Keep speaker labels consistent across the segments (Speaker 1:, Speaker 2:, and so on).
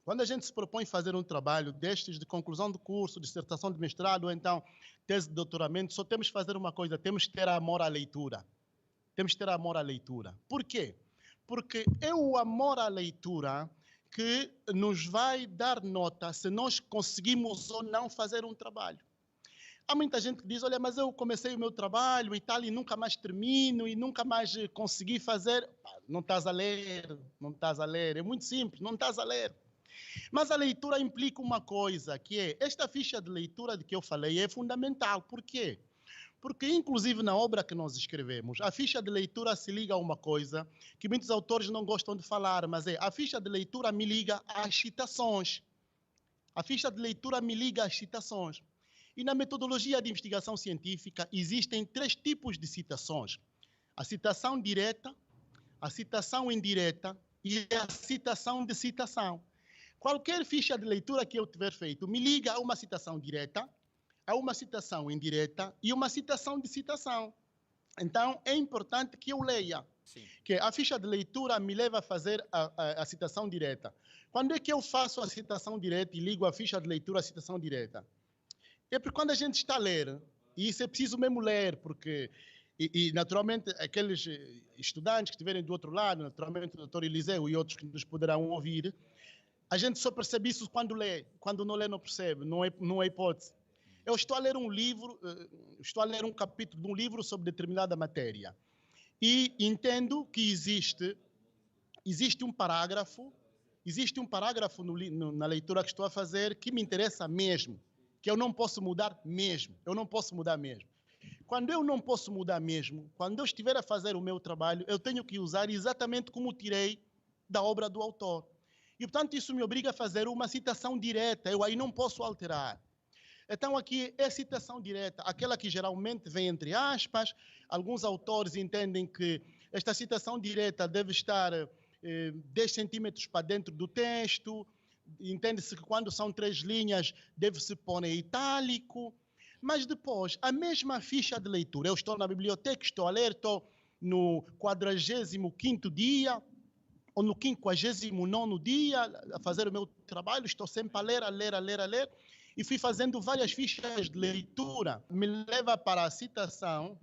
Speaker 1: Quando a gente se propõe fazer um trabalho destes de conclusão de curso, dissertação de mestrado ou então tese de doutoramento, só temos que fazer uma coisa, temos que ter amor à leitura. Temos que ter amor à leitura. Por quê? Porque é o amor à leitura que nos vai dar nota se nós conseguimos ou não fazer um trabalho. Há muita gente que diz, olha, mas eu comecei o meu trabalho e tal, e nunca mais termino, e nunca mais consegui fazer. Não estás a ler, não estás a ler. É muito simples, não estás a ler. Mas a leitura implica uma coisa, que é, esta ficha de leitura de que eu falei é fundamental. Por quê? Porque, inclusive, na obra que nós escrevemos, a ficha de leitura se liga a uma coisa que muitos autores não gostam de falar, mas a ficha de leitura me liga às citações. A ficha de leitura me liga às citações. E na metodologia de investigação científica existem 3 tipos de citações. A citação direta, a citação indireta e a citação de citação. Qualquer ficha de leitura que eu tiver feito me liga a uma citação direta, a uma citação indireta e uma citação de citação. Então, é importante que eu leia. Sim. Que a ficha de leitura me leva a fazer a citação direta. Quando é que eu faço a citação direta e ligo a ficha de leitura à citação direta? É porque quando a gente está a ler, e isso é preciso mesmo ler, porque, naturalmente, aqueles estudantes que estiverem do outro lado, naturalmente o doutor Eliseu e outros que nos poderão ouvir, a gente só percebe isso quando lê. Quando não lê, não percebe, não é hipótese. Eu estou a ler um livro, estou a ler um capítulo de um livro sobre determinada matéria e entendo que existe um parágrafo na leitura que estou a fazer que me interessa mesmo, que eu não posso mudar mesmo, Quando eu não posso mudar mesmo, quando eu estiver a fazer o meu trabalho, eu tenho que usar exatamente como tirei da obra do autor. E, portanto, isso me obriga a fazer uma citação direta, eu aí não posso alterar. Então, aqui é citação direta, aquela que geralmente vem entre aspas. Alguns autores entendem que esta citação direta deve estar 10 centímetros para dentro do texto. Entende-se que quando são 3 linhas, deve-se pôr em itálico. Mas depois, a mesma ficha de leitura. Eu estou na biblioteca, estou a ler, estou no 45º dia, ou no 59º dia, a fazer o meu trabalho, estou sempre a ler, e fui fazendo várias fichas de leitura. Me leva para a citação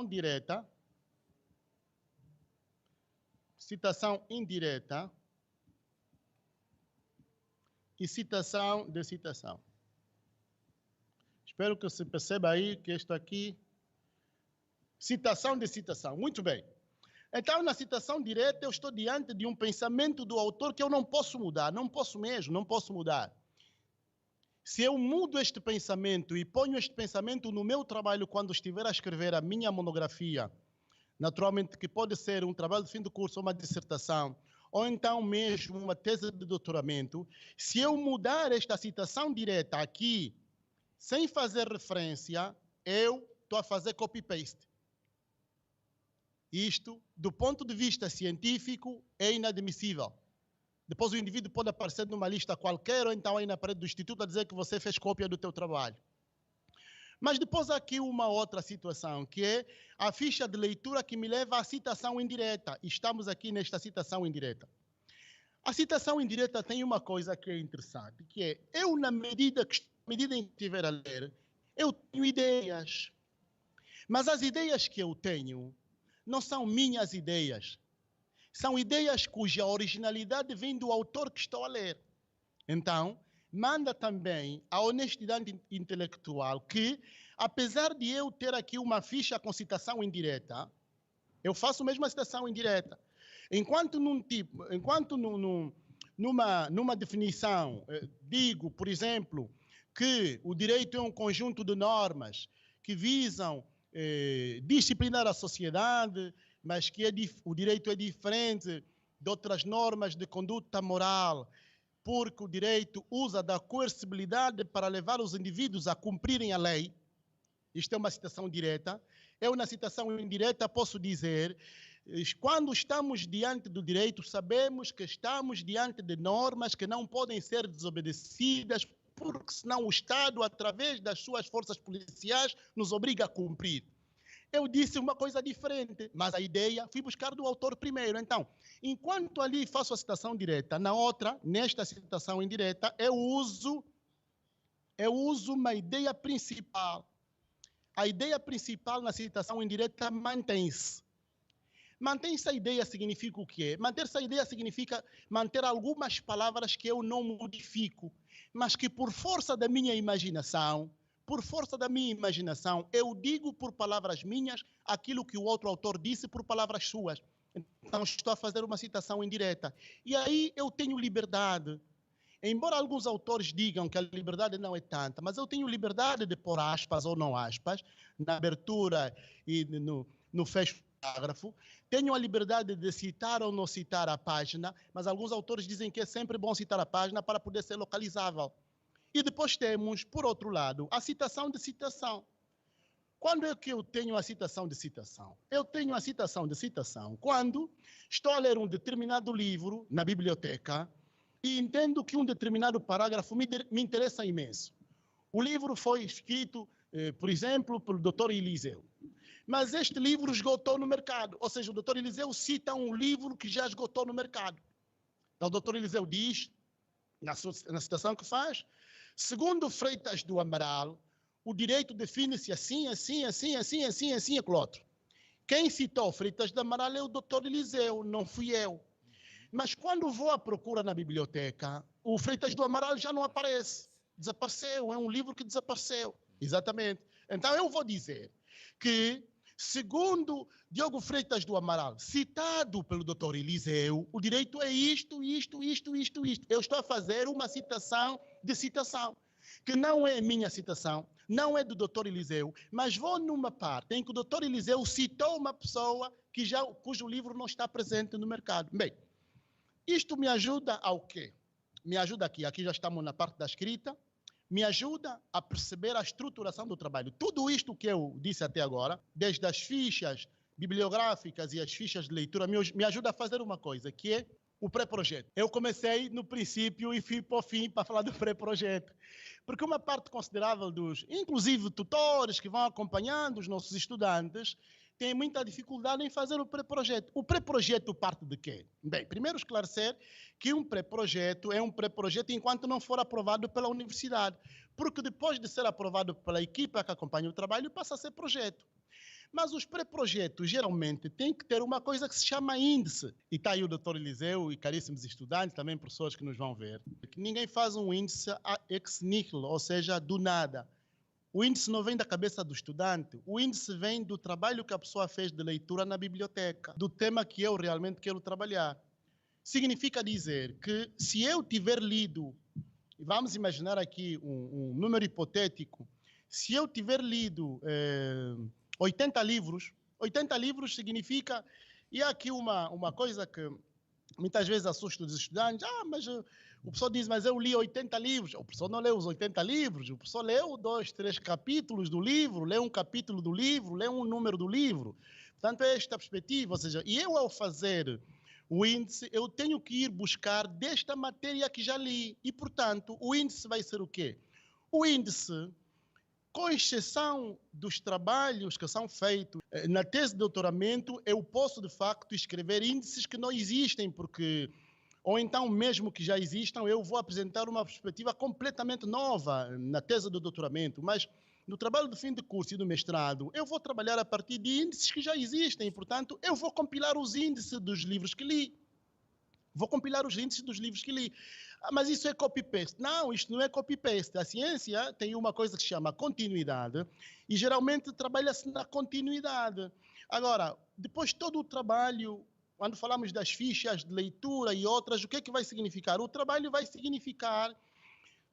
Speaker 1: direta, citação indireta e citação de citação. Espero que se perceba aí que isto aqui, citação de citação. Muito bem. Então, na citação direta, eu estou diante de um pensamento do autor que eu não posso mudar, não posso mudar. Se eu mudo este pensamento e ponho este pensamento no meu trabalho quando estiver a escrever a minha monografia, naturalmente que pode ser um trabalho de fim de curso ou uma dissertação, ou então mesmo uma tese de doutoramento, se eu mudar esta citação direta aqui, sem fazer referência, eu estou a fazer copy-paste. Isto, do ponto de vista científico, é inadmissível. Depois o indivíduo pode aparecer numa lista qualquer ou então aí na parede do instituto a dizer que você fez cópia do teu trabalho. Mas depois há aqui uma outra situação, que é a ficha de leitura que me leva à citação indireta. Estamos aqui nesta citação indireta. A citação indireta tem uma coisa que é interessante, que é, eu, na medida em que estiver a ler, eu tenho ideias. Mas as ideias que eu tenho não são minhas ideias. São ideias cuja originalidade vem do autor que estou a ler. Então, manda também a honestidade intelectual que, apesar de eu ter aqui uma ficha com citação indireta, eu faço mesmo a citação indireta. Enquanto numa definição, digo, por exemplo, que o direito é um conjunto de normas que visam disciplinar a sociedade, mas que o direito é diferente de outras normas de conduta moral, porque o direito usa da coercibilidade para levar os indivíduos a cumprirem a lei. Isto é uma citação direta. Eu, na citação indireta, posso dizer, quando estamos diante do direito, sabemos que estamos diante de normas que não podem ser desobedecidas, porque senão o Estado, através das suas forças policiais, nos obriga a cumprir. eu disse uma coisa diferente, mas a ideia fui buscar do autor primeiro. Então, enquanto ali faço a citação direta, na outra, nesta citação indireta, eu uso uma ideia principal. A ideia principal na citação indireta mantém-se. Manter-se a ideia significa o quê? Manter-se a ideia significa manter algumas palavras que eu não modifico, mas que por força da minha imaginação, eu digo por palavras minhas aquilo que o outro autor disse por palavras suas. Então, estou a fazer uma citação indireta. E aí eu tenho liberdade. Embora alguns autores digam que a liberdade não é tanta, mas eu tenho liberdade de pôr aspas ou não aspas na abertura e no fecho do parágrafo. Tenho a liberdade de citar ou não citar a página, mas alguns autores dizem que é sempre bom citar a página para poder ser localizável. E depois temos, por outro lado, a citação de citação. Quando é que eu tenho a citação de citação? Eu tenho a citação de citação quando estou a ler um determinado livro na biblioteca e entendo que um determinado parágrafo me interessa imenso. O livro foi escrito, por exemplo, pelo Dr. Eliseu. Mas este livro esgotou no mercado. Ou seja, o Dr. Eliseu cita um livro que já esgotou no mercado. Então, o Dr. Eliseu diz, na citação que faz, segundo Freitas do Amaral, o direito define-se assim, aquele outro. Quem citou Freitas do Amaral é o Dr. Eliseu, não fui eu. Mas quando vou à procura na biblioteca, o Freitas do Amaral já não aparece. Desapareceu, é um livro que desapareceu. Exatamente. Então eu vou dizer que, segundo Diogo Freitas do Amaral, citado pelo Dr. Eliseu, o direito é isto. Eu estou a fazer uma citação de citação, que não é minha citação, não é do Dr. Eliseu, mas vou numa parte em que o Dr. Eliseu citou uma pessoa cujo livro não está presente no mercado. Bem, isto me ajuda ao quê? Me ajuda aqui já estamos na parte da escrita, me ajuda a perceber a estruturação do trabalho. Tudo isto que eu disse até agora, desde as fichas bibliográficas e as fichas de leitura, me ajuda a fazer uma coisa, que é o pré-projeto. Eu comecei no princípio e fui para o fim para falar do pré-projeto. Porque uma parte considerável dos, inclusive tutores que vão acompanhando os nossos estudantes, tem muita dificuldade em fazer o pré-projeto. O pré-projeto parte de quê? Bem, primeiro esclarecer que um pré-projeto é um pré-projeto enquanto não for aprovado pela universidade, porque depois de ser aprovado pela equipa que acompanha o trabalho, passa a ser projeto. Mas os pré-projetos, geralmente, têm que ter uma coisa que se chama índice. E está aí o Dr. Eliseu e caríssimos estudantes, também professores que nos vão ver. Que ninguém faz um índice ex nihilo, ou seja, do nada. O índice não vem da cabeça do estudante, o índice vem do trabalho que a pessoa fez de leitura na biblioteca, do tema que eu realmente quero trabalhar. Significa dizer que se eu tiver lido, e vamos imaginar aqui um número hipotético, se eu tiver lido 80 livros significa, e há aqui uma coisa que muitas vezes assusta os estudantes, mas o professor diz, mas eu li 80 livros. O professor não leu os 80 livros, o professor leu 2, 3 capítulos do livro, leu um capítulo do livro, leu um número do livro. Portanto, é esta perspectiva, ou seja, e eu ao fazer o índice, eu tenho que ir buscar desta matéria que já li. E, portanto, o índice vai ser o quê? O índice, com exceção dos trabalhos que são feitos na tese de doutoramento, eu posso, de facto, escrever índices que não existem, porque, ou então, mesmo que já existam, eu vou apresentar uma perspectiva completamente nova na tese de doutoramento, mas no trabalho de fim de curso e do mestrado, eu vou trabalhar a partir de índices que já existem, e, portanto, eu vou compilar os índices dos livros que li. Mas isso é copy-paste. Não, isto não é copy-paste. A ciência tem uma coisa que se chama continuidade e geralmente trabalha-se na continuidade. Agora, depois todo o trabalho, quando falamos das fichas de leitura e outras, o que é que vai significar? O trabalho vai significar,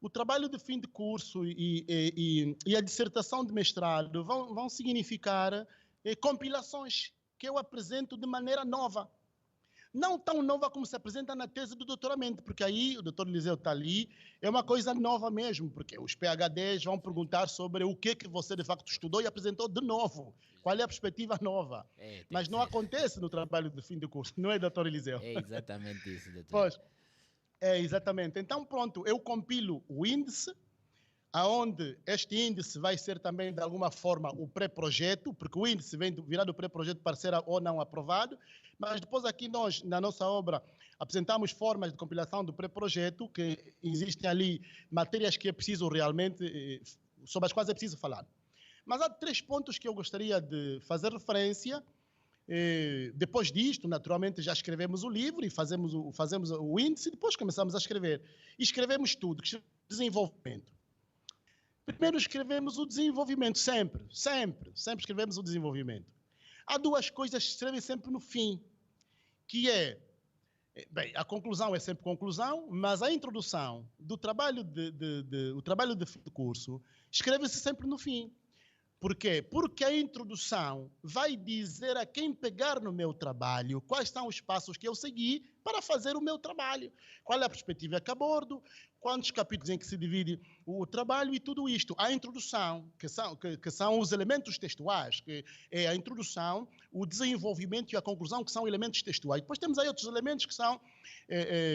Speaker 1: o trabalho de fim de curso e a dissertação de mestrado vão significar compilações que eu apresento de maneira nova. Não tão nova como se apresenta na tese do doutoramento, porque aí o Dr. Eliseu está ali, é uma coisa nova mesmo, porque os PhDs vão perguntar sobre o que você de facto estudou e apresentou de novo. Qual é a perspectiva nova? Mas não acontece no trabalho de fim de curso, não é, Dr. Eliseu?
Speaker 2: É exatamente isso, doutor.
Speaker 1: Pois, é exatamente. Então, pronto, eu compilo o índice, aonde este índice vai ser também, de alguma forma, o pré-projeto, porque o índice vem virar do pré-projeto para ser ou não aprovado, mas depois aqui nós, na nossa obra, apresentamos formas de compilação do pré-projeto, que existem ali matérias que é preciso realmente, sobre as quais é preciso falar. Mas há 3 pontos que eu gostaria de fazer referência. Depois disto, naturalmente, já escrevemos o livro e fazemos o índice, e depois começamos a escrever. E escrevemos tudo, desenvolvimento. Primeiro escrevemos o desenvolvimento, sempre escrevemos o desenvolvimento. Há 2 coisas que se escrevem sempre no fim, que bem, a conclusão é sempre conclusão, mas a introdução do trabalho o trabalho de curso escreve-se sempre no fim. Por quê? Porque a introdução vai dizer a quem pegar no meu trabalho quais são os passos que eu segui para fazer o meu trabalho. Qual é a perspectiva que abordo, quantos capítulos em que se divide o trabalho e tudo isto. A introdução, que são os elementos textuais, que é a introdução, o desenvolvimento e a conclusão, que são elementos textuais. Depois temos aí outros elementos que são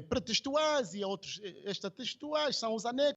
Speaker 1: pretextuais e outros extratextuais, são os anexos.